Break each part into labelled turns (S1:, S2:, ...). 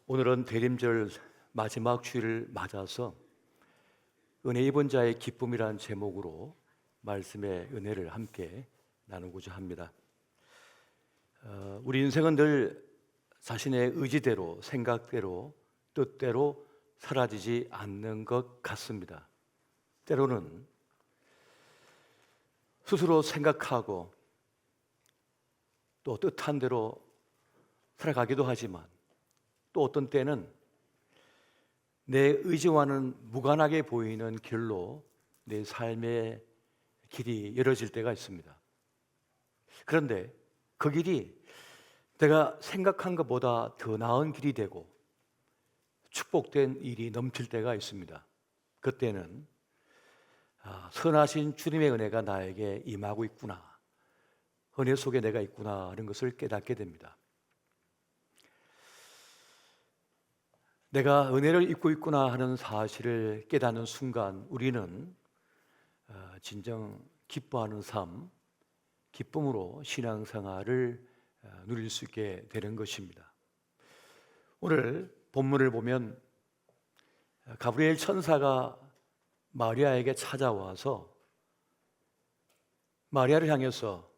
S1: 오늘은 대림절 마지막 주일을 맞아서 은혜 입은 자의 기쁨이라는 제목으로 말씀의 은혜를 함께 나누고자 합니다. 우리 인생은 늘 자신의 의지대로, 생각대로, 뜻대로 사라지지 않는 것 같습니다. 때로는 스스로 생각하고 또 뜻한 대로 살아가기도 하지만 또 어떤 때는 내 의지와는 무관하게 보이는 길로 내 삶의 길이 열어질 때가 있습니다. 그런데 그 길이 내가 생각한 것보다 더 나은 길이 되고 축복된 일이 넘칠 때가 있습니다. 그때는 선하신 주님의 은혜가 나에게 임하고 있구나, 은혜 속에 내가 있구나 하는 것을 깨닫게 됩니다. 내가 은혜를 입고 있구나 하는 사실을 깨닫는 순간 우리는 진정 기뻐하는 삶, 기쁨으로 신앙생활을 누릴 수 있게 되는 것입니다. 오늘 본문을 보면 가브리엘 천사가 마리아에게 찾아와서 마리아를 향해서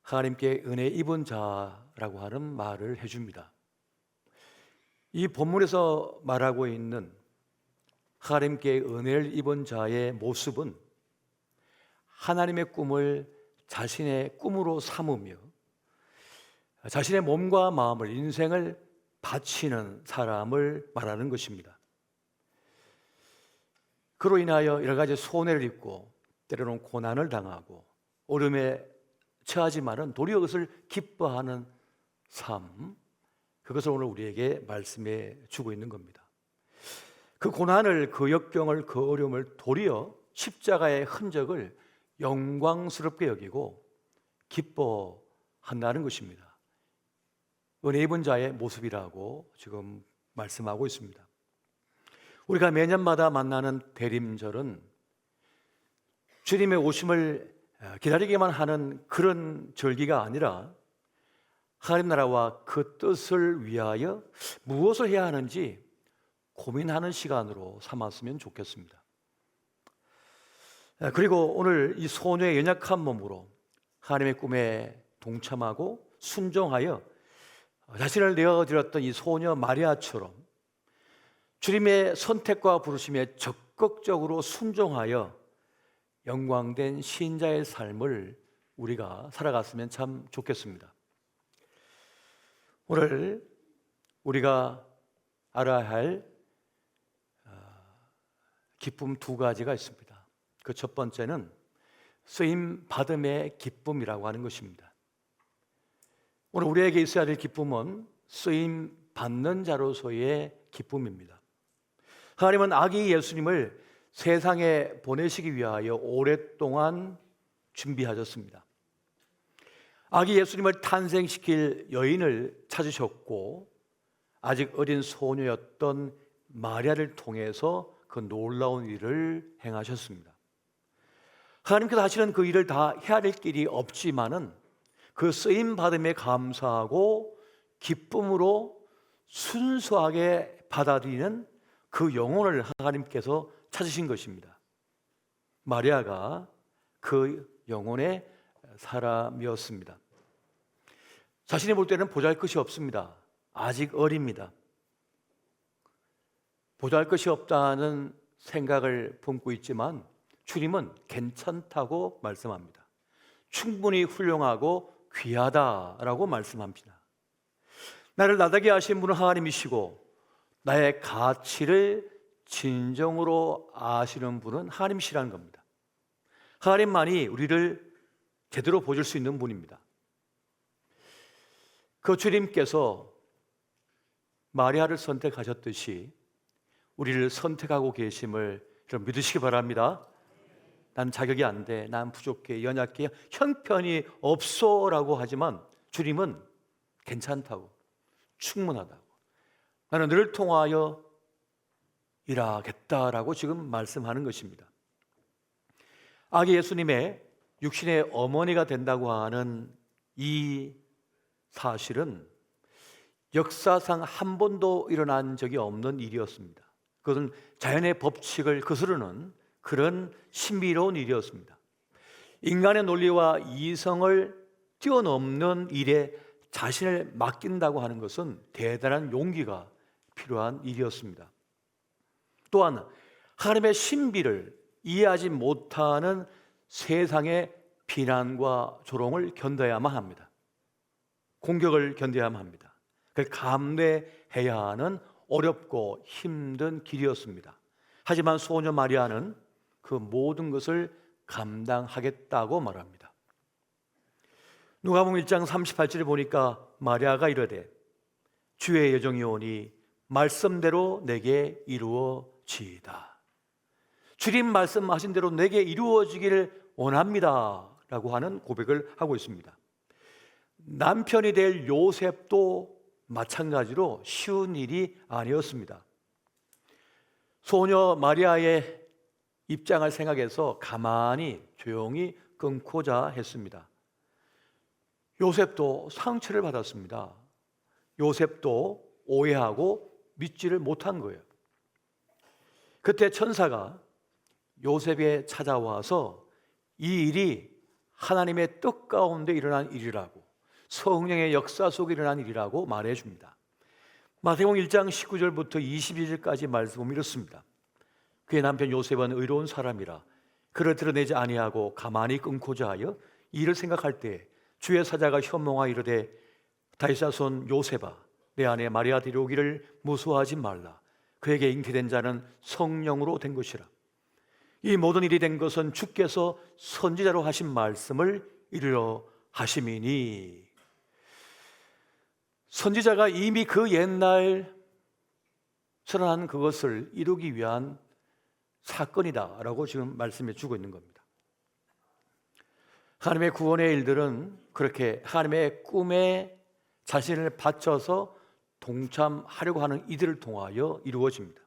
S1: 하나님께 은혜 입은 자라고 하는 말을 해줍니다. 이 본문에서 말하고 있는 하나님께 은혜를 입은 자의 모습은 하나님의 꿈을 자신의 꿈으로 삼으며 자신의 몸과 마음을, 인생을 바치는 사람을 말하는 것입니다. 그로 인하여 여러 가지 손해를 입고 때로는 고난을 당하고 어려움에 처하지만은 도리어 그것을 기뻐하는 삶, 그것을 오늘 우리에게 말씀해 주고 있는 겁니다. 그 고난을, 그 역경을, 그 어려움을 도리어 십자가의 흔적을 영광스럽게 여기고 기뻐한다는 것입니다. 은혜 입은 자의 모습이라고 지금 말씀하고 있습니다. 우리가 매년마다 만나는 대림절은 주님의 오심을 기다리기만 하는 그런 절기가 아니라 하나님 나라와 그 뜻을 위하여 무엇을 해야 하는지 고민하는 시간으로 삼았으면 좋겠습니다. 그리고 오늘 이 소녀의 연약한 몸으로 하나님의 꿈에 동참하고 순종하여 자신을 내어드렸던 이 소녀 마리아처럼 주님의 선택과 부르심에 적극적으로 순종하여 영광된 신자의 삶을 우리가 살아갔으면 참 좋겠습니다. 오늘 우리가 알아야 할 기쁨 두 가지가 있습니다. 그 첫 번째는 쓰임 받음의 기쁨이라고 하는 것입니다. 오늘 우리에게 있어야 될 기쁨은 쓰임 받는 자로서의 기쁨입니다. 하나님은 아기 예수님을 세상에 보내시기 위하여 오랫동안 준비하셨습니다. 아기 예수님을 탄생시킬 여인을 찾으셨고 아직 어린 소녀였던 마리아를 통해서 그 놀라운 일을 행하셨습니다. 하나님께서 하시는 그 일을 다 해야 될 길이 없지만은 그 쓰임받음에 감사하고 기쁨으로 순수하게 받아들이는 그 영혼을 하나님께서 찾으신 것입니다. 마리아가 그 영혼의 사람이었습니다. 자신이 볼 때는 보잘것이 없습니다. 아직 어립니다. 보잘것이 없다는 생각을 품고 있지만 주님은 괜찮다고 말씀합니다. 충분히 훌륭하고 귀하다라고 말씀합니다. 나를 나다게 하신 분은 하나님이시고 나의 가치를 진정으로 아시는 분은 하나님이시라는 겁니다. 하나님만이 우리를 제대로 보실 수 있는 분입니다. 그 주님께서 마리아를 선택하셨듯이 우리를 선택하고 계심을 좀 믿으시기 바랍니다. 난 자격이 안 돼, 난 부족해, 연약해, 형편이 없어라고 하지만 주님은 괜찮다고, 충분하다고, 나는 너를 통하여 일하겠다라고 지금 말씀하는 것입니다. 아기 예수님의 육신의 어머니가 된다고 하는 이 사실은 역사상 한 번도 일어난 적이 없는 일이었습니다. 그것은 자연의 법칙을 거스르는 그런 신비로운 일이었습니다. 인간의 논리와 이성을 뛰어넘는 일에 자신을 맡긴다고 하는 것은 대단한 용기가 필요한 일이었습니다. 또한 하나님의 신비를 이해하지 못하는 세상의 비난과 조롱을 견뎌야만 합니다. 공격을 견뎌야만 합니다. 그걸 감내해야 하는 어렵고 힘든 길이었습니다. 하지만 소녀 마리아는 그 모든 것을 감당하겠다고 말합니다. 누가복음 1장 38절에 보니까 마리아가 이르되 주의 여정이 오니 말씀대로 내게 이루어지이다. 주님 말씀하신 대로 내게 이루어지기를 원합니다 라고 하는 고백을 하고 있습니다. 남편이 될 요셉도 마찬가지로 쉬운 일이 아니었습니다. 소녀 마리아의 입장을 생각해서 가만히 조용히 끊고자 했습니다. 요셉도 상처를 받았습니다. 요셉도 오해하고 믿지를 못한 거예요. 그때 천사가 요셉에 찾아와서 이 일이 하나님의 뜻 가운데 일어난 일이라고, 성령의 역사 속에 일어난 일이라고 말해줍니다. 마태복음 1장 19절부터 22절까지 말씀은 이렇습니다. 그의 남편 요셉은 의로운 사람이라 그를 드러내지 아니하고 가만히 끊고자 하여 이를 생각할 때 주의 사자가 현몽하여 이르되 다윗의 손 요셉아 내 아내 마리아 데려오기를 무수하지 말라. 그에게 잉태된 자는 성령으로 된 것이라. 이 모든 일이 된 것은 주께서 선지자로 하신 말씀을 이루려 하심이니. 선지자가 이미 그 옛날 선언한 그것을 이루기 위한 사건이다라고 지금 말씀해 주고 있는 겁니다. 하나님의 구원의 일들은 그렇게 하나님의 꿈에 자신을 바쳐서 동참하려고 하는 이들을 통하여 이루어집니다.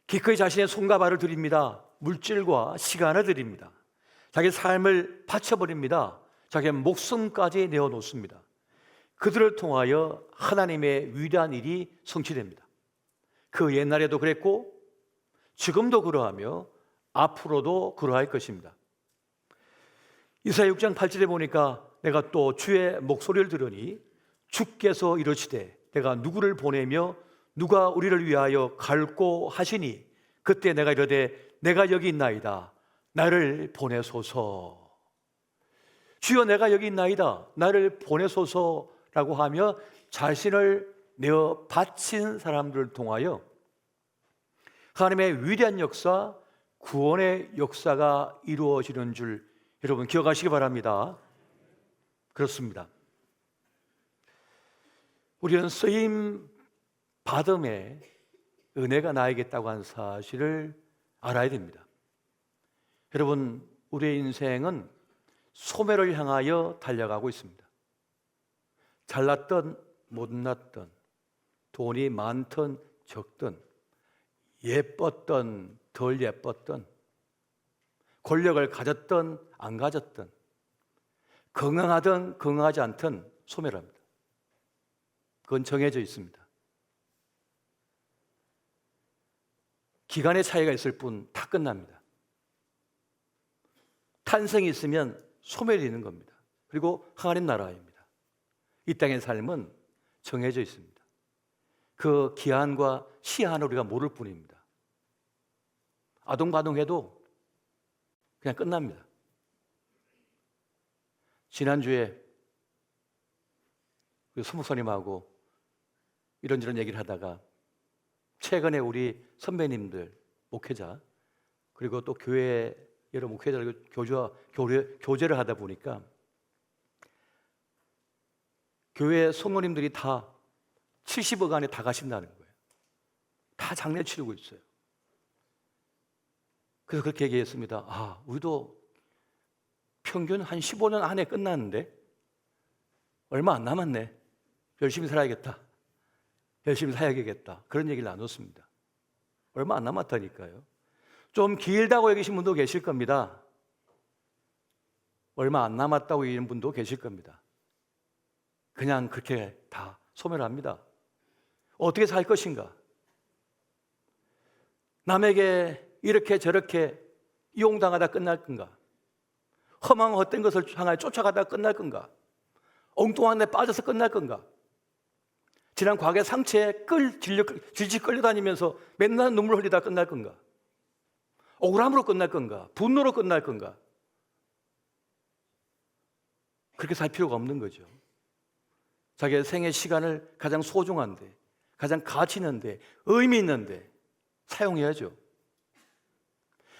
S1: 기꺼이 자신의 손과 발을 드립니다. 물질과 시간을 드립니다. 자기 삶을 바쳐버립니다. 자기의 목숨까지 내어놓습니다. 그들을 통하여 하나님의 위대한 일이 성취됩니다. 그 옛날에도 그랬고 지금도 그러하며 앞으로도 그러할 것입니다. 이사야 6장 8절에 보니까 내가 또 주의 목소리를 들으니 주께서 이르시되 내가 누구를 보내며 누가 우리를 위하여 갈고 하시니 그때 내가 이르되 내가 여기 있나이다 나를 보내소서. 주여 내가 여기 있나이다 나를 보내소서라고 하며 자신을 내어 바친 사람들을 통하여 하나님의 위대한 역사, 구원의 역사가 이루어지는 줄 여러분 기억하시기 바랍니다. 그렇습니다. 우리는 쓰임 받음에 은혜가 나에게 있다고 하는 사실을 알아야 됩니다. 여러분, 우리의 인생은 소멸을 향하여 달려가고 있습니다. 잘났든 못났든 돈이 많든 적든 예뻤든 덜 예뻤든 권력을 가졌든 안 가졌든 건강하든 건강하지 않든 소멸합니다. 그건 정해져 있습니다. 기간의 차이가 있을 뿐 다 끝납니다. 탄생이 있으면 소멸이 있는 겁니다. 그리고 하나님 나라입니다. 이 땅의 삶은 정해져 있습니다. 그 기한과 시한을 우리가 모를 뿐입니다. 아동바동해도 그냥 끝납니다. 지난주에 소목사님하고 이런저런 얘기를 하다가 최근에 우리 선배님들, 목회자 그리고 또 교회 여러 목회자들 교제를 하다 보니까 교회 성모님들이 다 70억 안에 다 가신다는 거예요. 다 장례 치르고 있어요. 그래서 그렇게 얘기했습니다. 우리도 평균 한 15년 안에 끝났는데 얼마 안 남았네. 열심히 살아야겠다. 열심히 살아야겠다. 그런 얘기를 나눴습니다. 얼마 안 남았다니까요. 좀 길다고 여기신 분도 계실 겁니다. 얼마 안 남았다고 얘기하는 분도 계실 겁니다. 그냥 그렇게 다 소멸합니다. 어떻게 살 것인가? 남에게 이렇게 저렇게 이용당하다 끝날 건가? 험한 헛된 것을 향하여 쫓아가다 끝날 건가? 엉뚱한 데 빠져서 끝날 건가? 지난 과거의 상처에 질질 끌려다니면서 맨날 눈물 흘리다 끝날 건가? 억울함으로 끝날 건가? 분노로 끝날 건가? 그렇게 살 필요가 없는 거죠. 자기의 생애 시간을 가장 소중한데, 가장 가치 있는데, 의미 있는데 사용해야죠.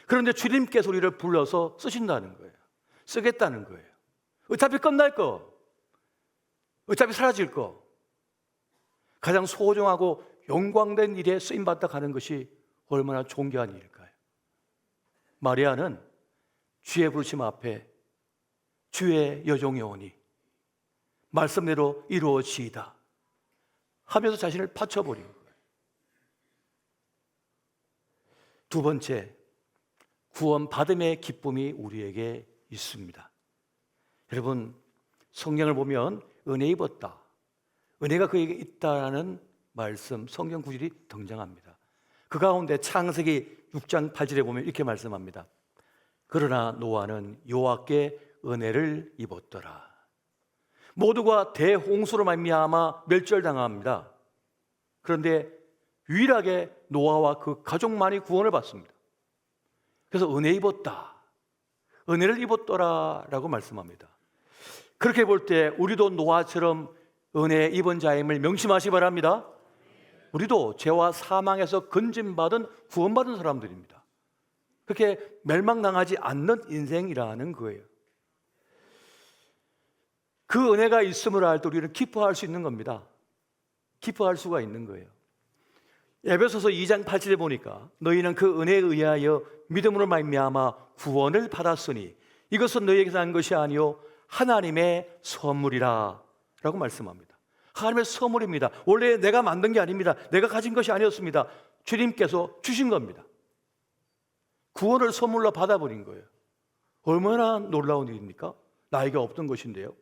S1: 그런데 주님께서 우리를 불러서 쓰신다는 거예요. 쓰겠다는 거예요. 어차피 끝날 거, 어차피 사라질 거, 가장 소중하고 영광된 일에 쓰임받다 가는 것이 얼마나 존귀한 일일까요? 마리아는 주의 부르심 앞에 주의 여종이 오니 말씀대로 이루어지이다 하면서 자신을 바쳐버린 거예요. 두 번째, 구원받음의 기쁨이 우리에게 있습니다. 여러분, 성경을 보면 은혜 입었다, 은혜가 그에게 있다라는 말씀, 성경 구절이 등장합니다. 그 가운데 창세기 6장 8절에 보면 이렇게 말씀합니다. 그러나 노아는 여호와께 은혜를 입었더라. 모두가 대홍수로 말미암아 멸절당합니다. 그런데 유일하게 노아와 그 가족만이 구원을 받습니다. 그래서 은혜 입었다, 은혜를 입었더라라고 말씀합니다. 그렇게 볼 때 우리도 노아처럼 은혜 입은 자임을 명심하시 바랍니다. 우리도 죄와 사망에서 건짐받은 구원받은 사람들입니다. 그렇게 멸망당하지 않는 인생이라는 거예요. 그 은혜가 있음을 알 때 우리는 기뻐할 수 있는 겁니다. 기뻐할 수가 있는 거예요. 에베소서 2장 8절에 보니까 너희는 그 은혜에 의하여 믿음으로 말미암아 구원을 받았으니 이것은 너희에게서 난 것이 아니요 하나님의 선물이라 라고 말씀합니다. 하나님의 선물입니다. 원래 내가 만든 게 아닙니다. 내가 가진 것이 아니었습니다. 주님께서 주신 겁니다. 구원을 선물로 받아버린 거예요. 얼마나 놀라운 일입니까? 나에게 없던 것인데요.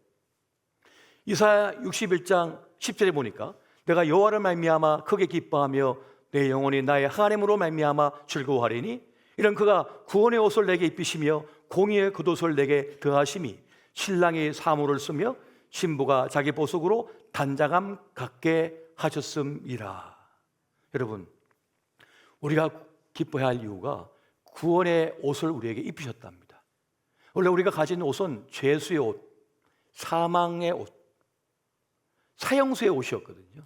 S1: 이사야 61장 10절에 보니까 내가 여호와를 말미암아 크게 기뻐하며 내 영혼이 나의 하나님으로 말미암아 즐거워하리니 이런 그가 구원의 옷을 내게 입히시며 공의의 겉옷을 내게 더하심이 신랑이 사물을 쓰며 신부가 자기 보석으로 단장함 갖게 하셨음이라. 여러분, 우리가 기뻐해야 할 이유가 구원의 옷을 우리에게 입히셨답니다. 원래 우리가 가진 옷은 죄수의 옷, 사망의 옷, 사형수의 옷이었거든요.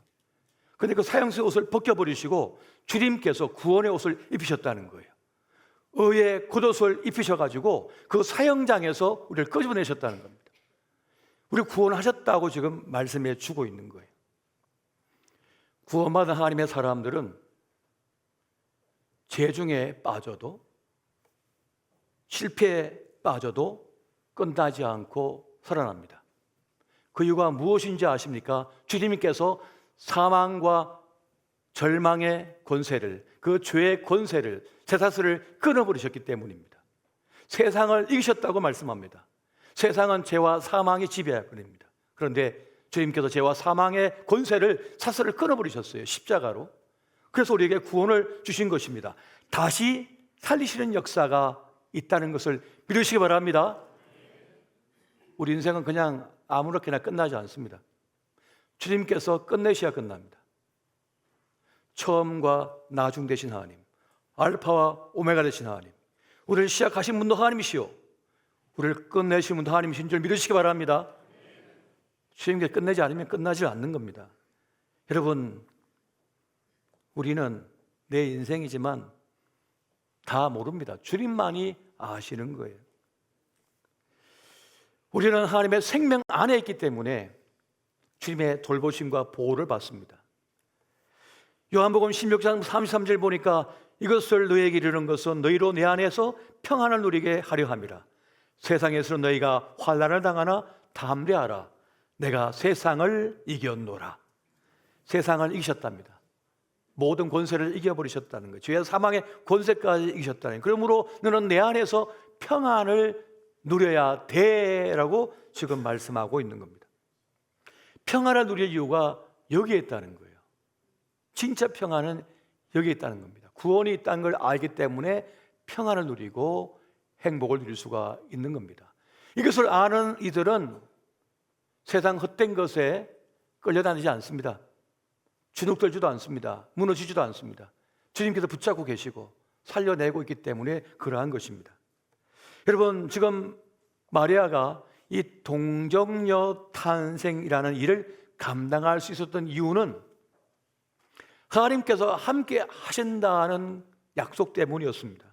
S1: 그런데 그 사형수의 옷을 벗겨버리시고 주님께서 구원의 옷을 입히셨다는 거예요. 의의 겉옷을 입히셔가지고 그 사형장에서 우리를 끄집어내셨다는 겁니다. 우리 구원하셨다고 지금 말씀해 주고 있는 거예요. 구원받은 하나님의 사람들은 재중에 빠져도, 실패에 빠져도 끝나지 않고 살아납니다. 그 이유가 무엇인지 아십니까? 주님께서 사망과 절망의 권세를, 그 죄의 권세를, 쇠사슬을 끊어버리셨기 때문입니다. 세상을 이기셨다고 말씀합니다. 세상은 죄와 사망이 지배합니다. 그런데 주님께서 죄와 사망의 권세를, 사슬을 끊어버리셨어요, 십자가로. 그래서 우리에게 구원을 주신 것입니다. 다시 살리시는 역사가 있다는 것을 믿으시기 바랍니다. 우리 인생은 그냥 아무렇게나 끝나지 않습니다. 주님께서 끝내셔야 끝납니다. 처음과 나중 되신 하나님, 알파와 오메가 되신 하나님, 우리를 시작하신 분도 하나님이시오, 우리를 끝내신 분도 하나님이신 줄 믿으시기 바랍니다. 주님께 끝내지 않으면 끝나지 않는 겁니다. 여러분, 우리는 내 인생이지만 다 모릅니다. 주님만이 아시는 거예요. 우리는 하나님의 생명 안에 있기 때문에 주님의 돌보심과 보호를 받습니다. 요한복음 16장 33절 보니까 이것을 너희에게 이르는 것은 너희로 내 안에서 평안을 누리게 하려 함이라. 세상에서 너희가 환난을 당하나 담대하라. 내가 세상을 이겼노라. 세상을 이기셨답니다. 모든 권세를 이겨버리셨다는 거예요. 죄와 사망의 권세까지 이기셨다는 거예요. 그러므로 너는 내 안에서 평안을 누려야 돼라고 지금 말씀하고 있는 겁니다. 평안을 누릴 이유가 여기에 있다는 거예요. 진짜 평안은 여기에 있다는 겁니다. 구원이 있다는 걸 알기 때문에 평안을 누리고 행복을 누릴 수가 있는 겁니다. 이것을 아는 이들은 세상 헛된 것에 끌려다니지 않습니다. 주눅들지도 않습니다. 무너지지도 않습니다. 주님께서 붙잡고 계시고 살려내고 있기 때문에 그러한 것입니다. 여러분, 지금 마리아가 이 동정녀 탄생이라는 일을 감당할 수 있었던 이유는 하나님께서 함께 하신다는 약속 때문이었습니다.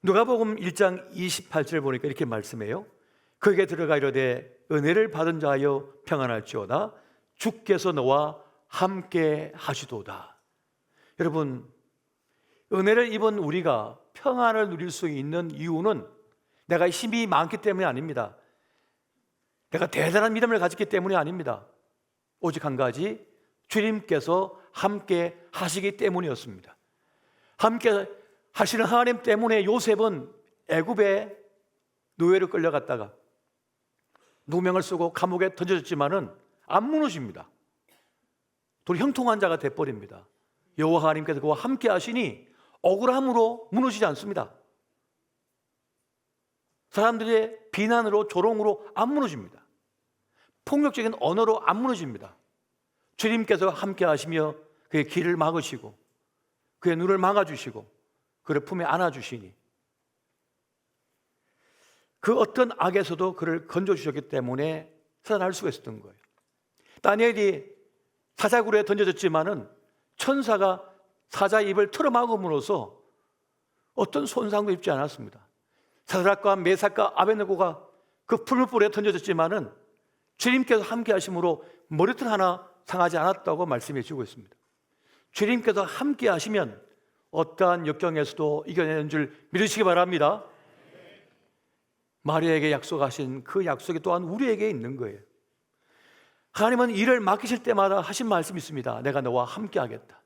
S1: 누가복음 1장 28절 보니까 이렇게 말씀해요. 그에게 들어가 이르되 은혜를 받은 자여 평안할지어다 주께서 너와 함께 하시도다. 여러분, 은혜를 입은 우리가 평안을 누릴 수 있는 이유는 내가 힘이 많기 때문이 아닙니다. 내가 대단한 믿음을 가졌기 때문이 아닙니다. 오직 한 가지, 주님께서 함께 하시기 때문이었습니다. 함께 하시는 하나님 때문에 요셉은 애굽에 노예로 끌려갔다가 누명을 쓰고 감옥에 던져졌지만은 안 무너집니다. 돌 형통한 자가 돼버립니다. 여호와 하나님께서 그와 함께 하시니 억울함으로 무너지지 않습니다. 사람들의 비난으로 조롱으로 안 무너집니다. 폭력적인 언어로 안 무너집니다. 주님께서 함께 하시며 그의 길을 막으시고 그의 눈을 막아주시고 그를 품에 안아주시니 그 어떤 악에서도 그를 건져주셨기 때문에 살아날 수가 있었던 거예요. 다니엘이 사자굴에 던져졌지만은 천사가 사자 입을 틀어막음으로써 어떤 손상도 입지 않았습니다. 사드락과 메삭과 아벳느고가 그 풀무불에 던져졌지만은 주님께서 함께 하심으로 머리털 하나 상하지 않았다고 말씀해 주고 있습니다. 주님께서 함께 하시면 어떠한 역경에서도 이겨내는 줄 믿으시기 바랍니다. 마리아에게 약속하신 그 약속이 또한 우리에게 있는 거예요. 하나님은 일을 맡기실 때마다 하신 말씀이 있습니다. 내가 너와 함께 하겠다.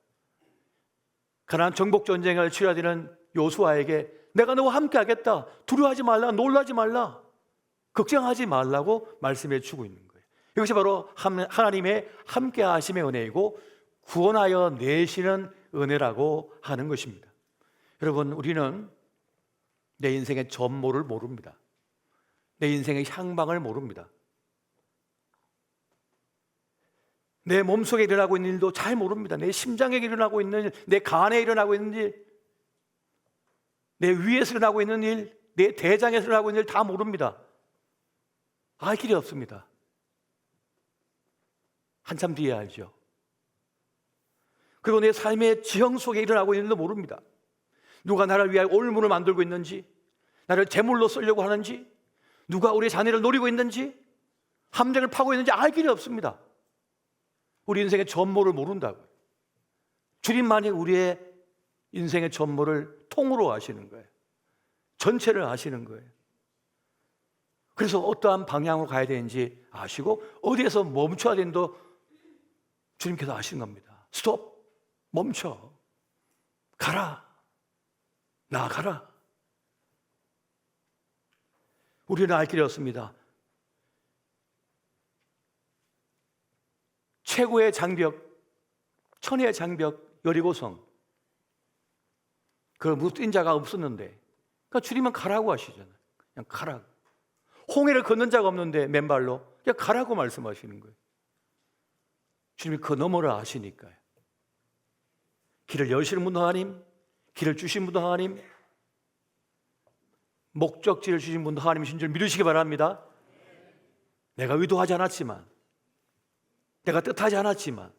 S1: 가나안 정복 전쟁을 치러야 되는 요수아에게 내가 너와 함께 하겠다. 두려워하지 말라. 놀라지 말라. 걱정하지 말라고 말씀해 주고 있는 거예요. 이것이 바로 하나님의 함께 하심의 은혜이고 구원하여 내시는 은혜라고 하는 것입니다. 여러분, 우리는 내 인생의 전모를 모릅니다. 내 인생의 향방을 모릅니다. 내 몸속에 일어나고 있는 일도 잘 모릅니다. 내 심장에 일어나고 있는 일, 내 간에 일어나고 있는 일, 내 위에서 일어나고 있는 일, 내 대장에서 일어나고 있는 일 다 모릅니다. 알 길이 없습니다. 한참 뒤에 알죠. 그리고 내 삶의 지형 속에 일어나고 있는 일도 모릅니다. 누가 나를 위하여 올문을 만들고 있는지, 나를 제물로 쓰려고 하는지, 누가 우리 자녀를 노리고 있는지, 함정을 파고 있는지 알 길이 없습니다. 우리 인생의 전모를 모른다고요. 주님만이 우리의 인생의 전모를 통으로 아시는 거예요. 전체를 아시는 거예요. 그래서 어떠한 방향으로 가야 되는지 아시고 어디에서 멈춰야 되는도 주님께서 아시는 겁니다. 스톱! 멈춰! 가라! 나아가라! 우리는 알 길이 없습니다. 최고의 장벽, 천혜의 장벽 여리고성, 그걸 무뛴 자가 없었는데, 그러니까 주님은 가라고 하시잖아요. 그냥 가라고. 홍해를 걷는 자가 없는데 맨발로 그냥 가라고 말씀하시는 거예요. 주님이 그 너머를 아시니까요. 길을 여시는 분도 하나님, 길을 주신 분도 하나님, 목적지를 주신 분도 하나님이신 줄 믿으시기 바랍니다. 내가 의도하지 않았지만, 내가 뜻하지 않았지만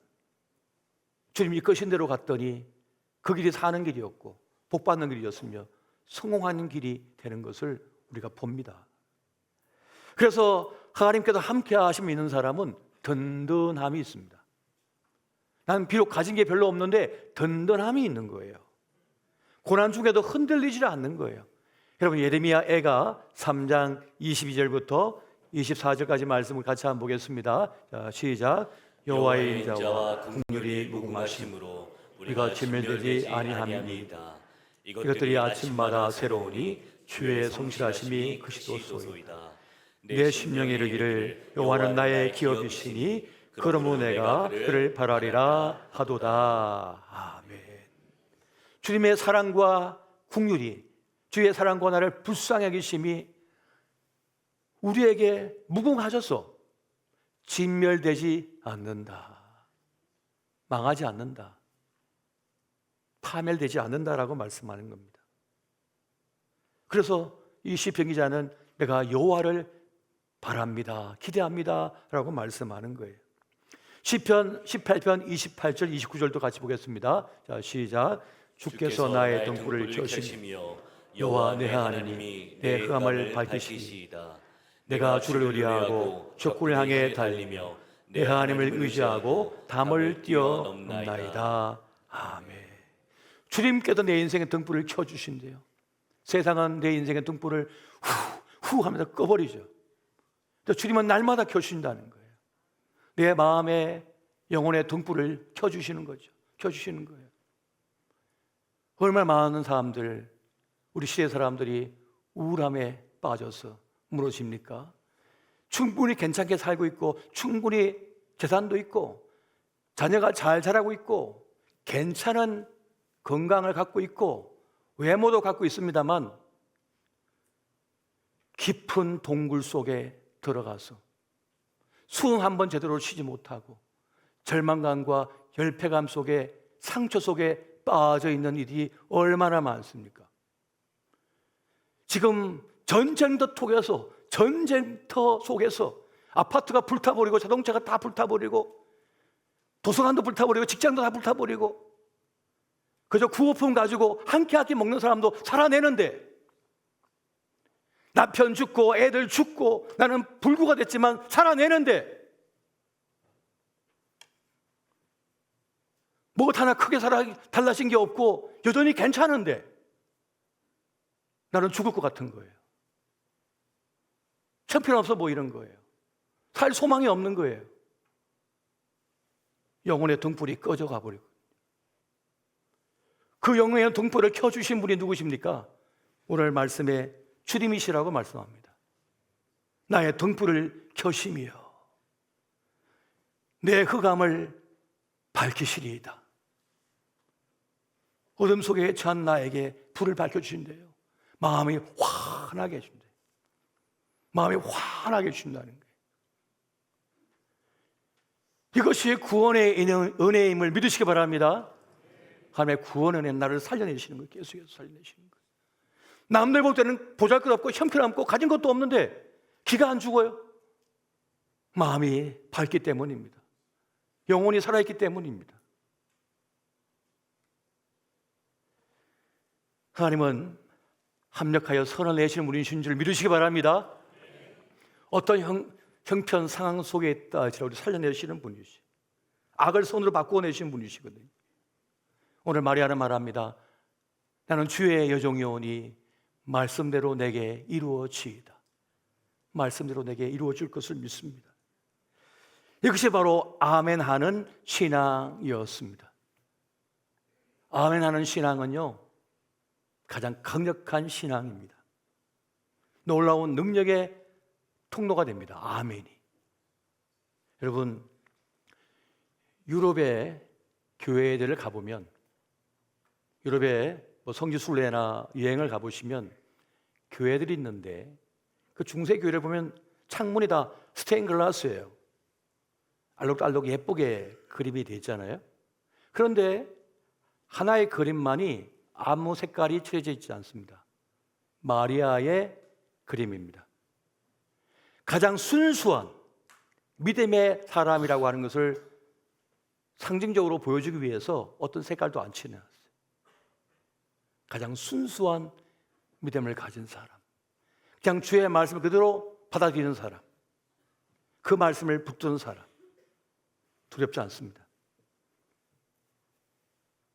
S1: 주님이 이끄신 대로 갔더니 그 길이 사는 길이었고 복받는 길이었으며 성공하는 길이 되는 것을 우리가 봅니다. 그래서 하나님께서 함께 하심이 있는 사람은 든든함이 있습니다. 나는 비록 가진 게 별로 없는데 든든함이 있는 거예요. 고난 중에도 흔들리지 않는 거예요. 여러분, 예레미야 애가 3장 22절부터 24절까지 말씀을 같이 한번 보겠습니다. 자, 시작. 여호와의 인자와 긍휼이 무궁하심으로 우리가 진멸되지 아니함이니이다. 이것들이 아침마다 새로우니 주의 성실하심이 크시도소이다. 내 심령이 이르기를 여호와는 나의 기업이시니 그러므로 내가 그를 바라리라 하도다. 아멘. 주님의 사랑과 긍휼이, 주의 사랑과 나를 불쌍히 여기심이 우리에게 무궁하셔서 진멸되지 않는다, 망하지 않는다, 파멸되지 않는다라고 말씀하는 겁니다. 그래서 이 시편 기자는 내가 여호와를 바랍니다, 기대합니다 라고 말씀하는 거예요. 시편 18편 28절 29절도 같이 보겠습니다. 자, 시작. 주께서 나의 등불을 켜시며 여호와 내 하나님이 내 흑암을 밝히시리이다. 내가 주를 의뢰하고 적군을 향해 달리며 내 하나님을 의지하고 담을 뛰어넘나이다. 아멘. 주님께서 내 인생의 등불을 켜주신대요. 세상은 내 인생의 등불을 후 하면서 꺼버리죠. 주님은 날마다 켜주신다는 거예요. 내 마음의 영혼의 등불을 켜주시는 거죠. 켜주시는 거예요. 얼마나 많은 사람들, 우리 시대 사람들이 우울함에 빠져서 무너집니까? 충분히 괜찮게 살고 있고, 충분히 재산도 있고, 자녀가 잘 자라고 있고, 괜찮은 건강을 갖고 있고, 외모도 갖고 있습니다만 깊은 동굴 속에 들어가서 수응 한번 제대로 쉬지 못하고 절망감과 열패감 속에, 상처 속에 빠져 있는 일이 얼마나 많습니까? 지금 전쟁터 속에서 아파트가 불타버리고 자동차가 다 불타버리고 도서관도 불타버리고 직장도 다 불타버리고 그저 구호품 가지고 한 끼 한 끼 먹는 사람도 살아내는데, 남편 죽고 애들 죽고 나는 불구가 됐지만 살아내는데, 뭐 하나 크게 달라진 게 없고 여전히 괜찮은데 나는 죽을 것 같은 거예요. 형편없어 보이는 거예요. 살 소망이 없는 거예요. 영혼의 등불이 꺼져 가버리고, 그 영혼의 등불을 켜주신 분이 누구십니까? 오늘 말씀에 주님이시라고 말씀합니다. 나의 등불을 켜시며 내 흑암을 밝히시리이다. 어둠 속에 처한 나에게 불을 밝혀주신대요. 마음이 환하게 해준대요. 마음이 환하게 해준다는 거예요. 이것이 구원의 은혜임을 믿으시기 바랍니다. 하나님의 구원 은혜, 나를 살려내시는 거예요. 계속해서 살려내시는 거예요. 남들 볼 때는 보잘것없고 형편없고 가진 것도 없는데 기가 안 죽어요. 마음이 밝기 때문입니다. 영혼이 살아있기 때문입니다. 하나님은 합력하여 선을 내시는 분이신 줄 믿으시기 바랍니다. 어떤 형편 상황 속에 있다 할지라도 우리 살려내시는 분이시, 악을 손으로 바꾸어내시는 분이시거든요. 오늘 마리아는 말합니다. 나는 주의 여종이오니 말씀대로 내게 이루어지이다. 말씀대로 내게 이루어질 것을 믿습니다. 이것이 바로 아멘하는 신앙이었습니다. 아멘하는 신앙은요, 가장 강력한 신앙입니다. 놀라운 능력의 통로가 됩니다. 아멘이. 여러분, 유럽의 교회들을 가보면, 유럽의 성지순례나 여행을 가보시면 교회들이 있는데, 그 중세 교회를 보면 창문이 다 스테인 글라스예요. 알록달록 예쁘게 그림이 되어 있잖아요. 그런데 하나의 그림만이 아무 색깔이 칠해져 있지 않습니다. 마리아의 그림입니다. 가장 순수한 믿음의 사람이라고 하는 것을 상징적으로 보여주기 위해서 어떤 색깔도 안 칠해놨어요. 가장 순수한 믿음을 가진 사람, 그냥 주의 말씀을 그대로 받아들이는 사람, 그 말씀을 붙드는 사람, 두렵지 않습니다.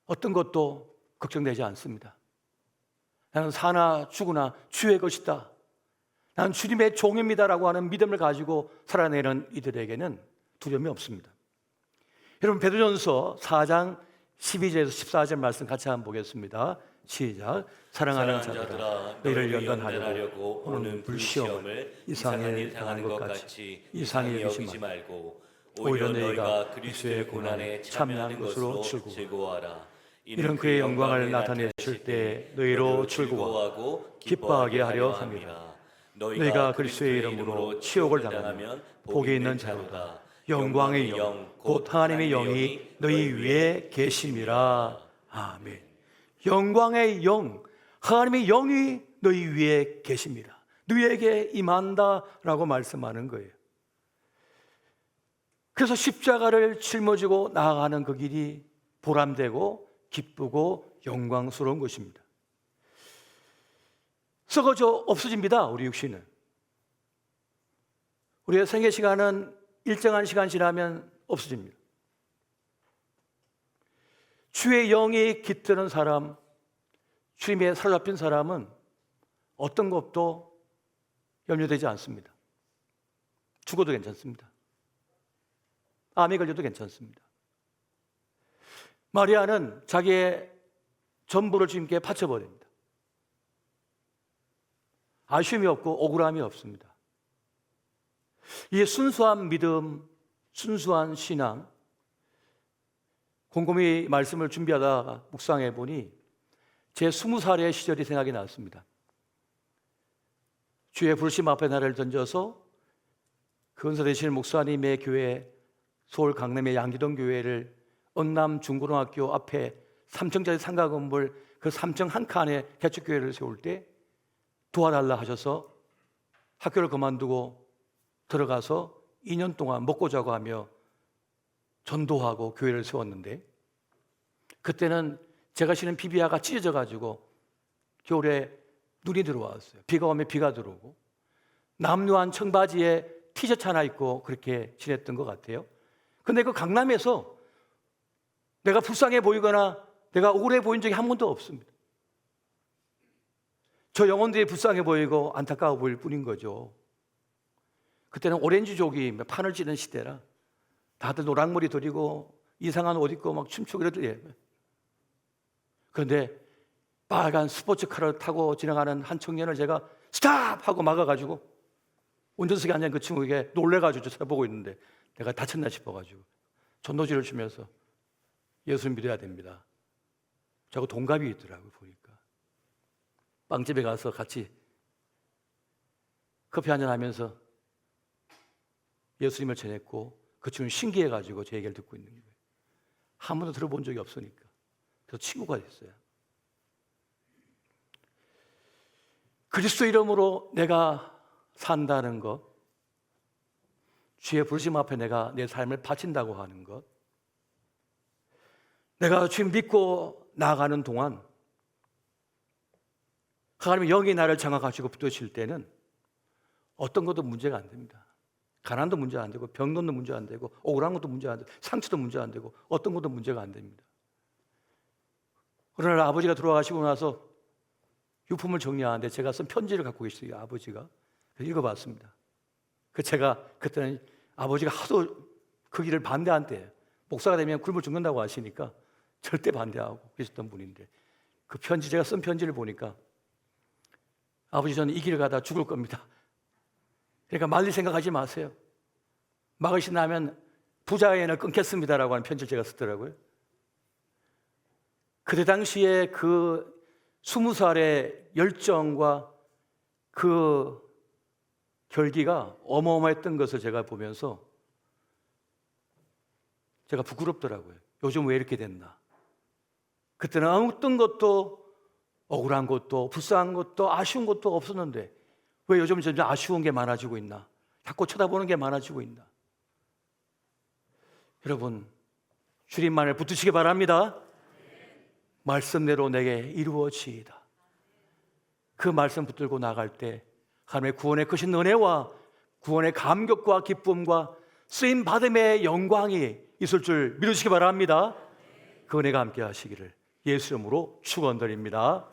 S1: 어떤 것도 걱정되지 않습니다. 나는 사나 죽으나 주의 것이다, 나는 주님의 종입니다라고 하는 믿음을 가지고 살아내는 이들에게는 두려움이 없습니다. 여러분, 베드로전서 4장 12절에서 14절 말씀 같이 한번 보겠습니다. 시작. 사랑하는 자들아, 너희를 연단하려고 오는 불시험을 이상을 당하는 것 같이 이상히 여기지 말고 오히려 너희가 그리스도의 고난에 참여하는 것으로 즐거워하라. 이는 그의 영광을 나타내실 때 너희로 즐거워하고 기뻐하게 하려 함이라. 너희가 그리스도의 이름으로 치욕을 당하면 복이 있는 자로다. 영광의 영 곧 하나님의 영이 너희 위에 계심이라. 아멘. 영광의 영, 하나님의 영이 너희 위에 계십니다. 너희에게 임한다라고 말씀하는 거예요. 그래서 십자가를 짊어지고 나아가는 그 길이 보람되고 기쁘고 영광스러운 것입니다. 썩어져 없어집니다. 우리 육신은. 우리의 생애 시간은 일정한 시간 지나면 없어집니다. 주의 영이 깃드는 사람, 주님의 사로잡힌 사람은 어떤 것도 염려되지 않습니다. 죽어도 괜찮습니다. 암에 걸려도 괜찮습니다. 마리아는 자기의 전부를 주님께 바쳐버립니다. 아쉬움이 없고 억울함이 없습니다. 이 순수한 믿음, 순수한 신앙, 곰곰이 말씀을 준비하다가 묵상해 보니 제 20살의 시절이 생각이 났습니다. 주의 부르심 앞에 나를 던져서 근사 되신 목사님의 교회, 서울 강남의 양기동 교회를 언남 중고등학교 앞에 3층짜리 상가 건물 그 3층 한 칸에 개척교회를 세울 때 도와달라 하셔서 학교를 그만두고 들어가서 2년 동안 먹고 자고 하며 전도하고 교회를 세웠는데, 그때는 제가 신은 비비아가 찢어져 가지고 겨울에 눈이 들어왔어요. 비가 오면 비가 들어오고 남루한 청바지에 티셔츠 하나 입고 그렇게 지냈던 것 같아요. 근데 그 강남에서 내가 불쌍해 보이거나 내가 억울해 보인 적이 한 번도 없습니다. 저 영혼들이 불쌍해 보이고 안타까워 보일 뿐인 거죠. 그때는 오렌지족이 판을 찌는 시대라 다들 노랑머리 들이고 이상한 옷 입고 막 춤추고 그러더래요. 그런데 빨간 스포츠카를 타고 지나가는 한 청년을 제가 스탑! 하고 막아가지고 운전석에 앉은 그 친구에게 놀래가지고 쳐다보고 있는데 내가 다쳤나 싶어가지고 전도지를 주면서 예수를 믿어야 됩니다. 저하고 동갑이 있더라고요. 보니까 빵집에 가서 같이 커피 한잔 하면서 예수님을 전했고 그 친구는 신기해가지고 제 얘기를 듣고 있는 거예요. 한 번도 들어본 적이 없으니까. 그래서 친구가 됐어요. 그리스도 이름으로 내가 산다는 것, 주의 부르심 앞에 내가 내 삶을 바친다고 하는 것, 내가 주님 믿고 나아가는 동안 하나님의 영이 나를 장악하시고 붙드실 때는 어떤 것도 문제가 안 됩니다. 가난도 문제 안 되고 병론도 문제 안 되고 억울한 것도 문제 안 되고 상처도 문제 안 되고 어떤 것도 문제가 안 됩니다. 어느 날 아버지가 돌아가시고 나서 유품을 정리하는데 제가 쓴 편지를 갖고 계시더라고요. 아버지가. 읽어봤습니다. 제가 그때는 아버지가 하도 그 길을 반대한 때예요. 목사가 되면 굶어 죽는다고 하시니까 절대 반대하고 계셨던 분인데 그 편지, 제가 쓴 편지를 보니까 아버지, 저는 이 길을 가다 죽을 겁니다. 그러니까 말릴 생각하지 마세요. 막으신다면 부자에는 끊겠습니다라고 하는 편지를 제가 썼더라고요. 그때 당시에 그 20살의 열정과 그 결기가 어마어마했던 것을 제가 보면서 제가 부끄럽더라고요. 요즘 왜 이렇게 됐나? 그때는 어떤 것도 억울한 것도 불쌍한 것도 아쉬운 것도 없었는데 왜 요즘 점점 아쉬운 게 많아지고 있나? 자꾸 쳐다보는 게 많아지고 있나? 여러분, 주님만을 붙드시기 바랍니다. 말씀대로 내게 이루어지이다. 그 말씀 붙들고 나갈 때 하나님의 구원의 크신 은혜와 구원의 감격과 기쁨과 쓰임 받음의 영광이 있을 줄 믿으시기 바랍니다. 그 은혜가 함께 하시기를 예수 이름으로 축원드립니다.